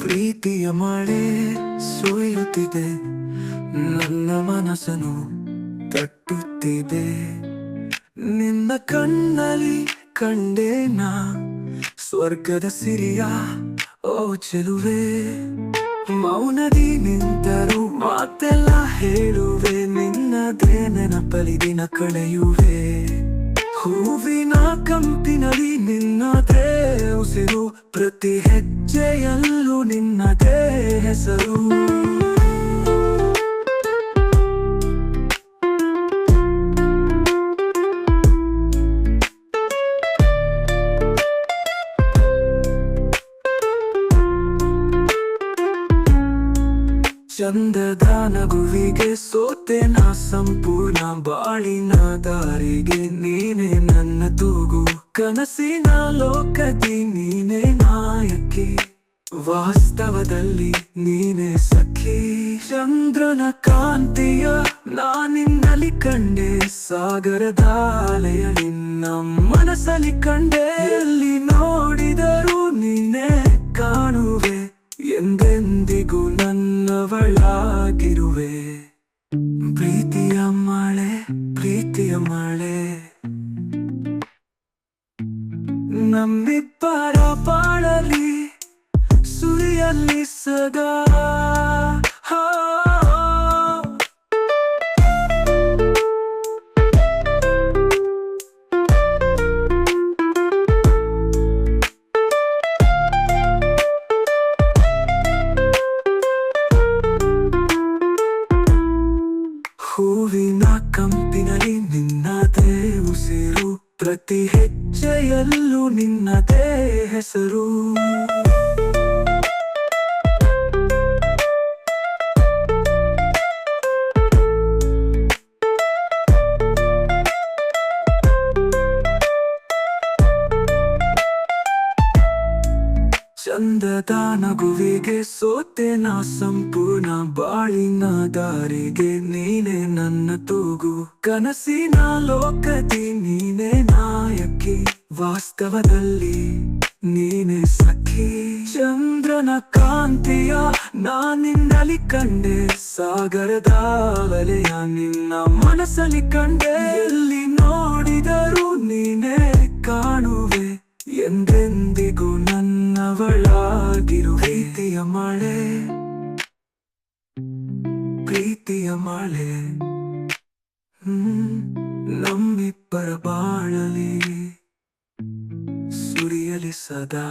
ಪ್ರೀತಿಯ ಮಳೆ ಸುರಿಯುತ್ತಿದೆ, ನನ್ನ ಮನಸ್ಸನ್ನು ತಟ್ಟುತ್ತಿದೆ. ನಿನ್ನ ಕಣ್ಣಲ್ಲಿ ಕಂಡೇನ ಸ್ವರ್ಗದ ಸಿರಿಯ ಓ ಚೆಲುವೆ. ಮೌನದಿ ನಿಂತರೂ ಮಾತೆಲ್ಲ ಹೇಳುವೆ, ನಿನ್ನದೇ ನೆನಪಲಿ ದಿನ ಕಳೆಯುವೆ. ಹೂವಿನ ಕಂಪಿನಲ್ಲಿ ನಿನ್ನದೇ ಉಸಿರು, ಪ್ರತಿ ಹೆಜ್ಜೆಯಲ್ಲೂ ನಿನ್ನದೇ ಹೆಸರು. ಚಂದದ ನಗುವಿಗೆ ಸೋತೆ ನಾ ಸಂಪೂರ್ಣ, ಬಾಳಿನ ದಾರಿಗೆ ನೀನೆ ನನ್ನ ತೂಗು. ಕನಸಿನ ಲೋಕದಿ ನೀನೆ ನಾಯಕಿ, ವಾಸ್ತವದಲ್ಲಿ ನೀನೆ ಸಖಿ. ಚಂದ್ರನ ಕಾಂತಿಯ ನಾನಿನ್ನಲ್ಲಿ ಕಂಡೆ, ಸಾಗರದ ಅಲೆಯ ನಿನ್ನ ಮನಸ್ಸಲ್ಲಿ ಕಂಡೆ. ಎಲ್ಲಿ ನೋಡಿದರೂ ನೀನೆ ಕಾಣುವೆ, ಎಂದೆಂದಿಗೂ ನನ್ನವಳಾಗಿರುವೆ. ಪ್ರೀತಿಯ ಮಳೆ, ಪ್ರೀತಿಯ ಮಳೆ, ನಮ್ಮಿಬ್ಬರ ಬಾಳಲಿ ಸುರಿಯಲಿ ಸದಾ. ಹೂವಿನ ಕಂಪಿನಲ್ಲಿ ನಿನ್ನದೇ ಉಸಿರು, ಪ್ರತಿ ಹೆಜ್ಜೆಯಲ್ಲೂ ನಿನ್ನದೇ ಹೆಸರು. ಚಂದದ ನಗುವಿಗೆ ಸೋತೆ ನಾ ಸಂಪೂರ್ಣ, ಬಾಳಿನ ದಾರಿಗೆ ನೀನೆ ನನ್ನ ತೂಗು. ಕನಸಿನ ಲೋಕದಿ ನೀನೆ ನಾಯಕಿ, ವಾಸ್ತವದಲ್ಲಿ ನೀನೆ ಸಖಿ. ಚಂದ್ರನ ಕಾಂತಿಯ ನಾನಿನ್ನಲ್ಲಿ ಕಂಡೆ, ಸಾಗರದ ಅಲೆಯ ನಿನ್ನ ಮನಸ್ಸಲ್ಲಿ ಕಂಡೆ. ಎಲ್ಲಿ ನೋಡಿದರೂ ನೀನೆ ಕಾಣುವೆ, ಎಂದೆಂದಿಗೂ ನನ್ನವಳಾಗಿರು. ಪ್ರೀತಿಯ ಮಳೆ, ಪ್ರೀತಿಯ ಮಳೆ, ನಮ್ಮಿಬ್ಬರ ಬಾಳಲಿ ಸುರಿಯಲಿ ಸದಾ.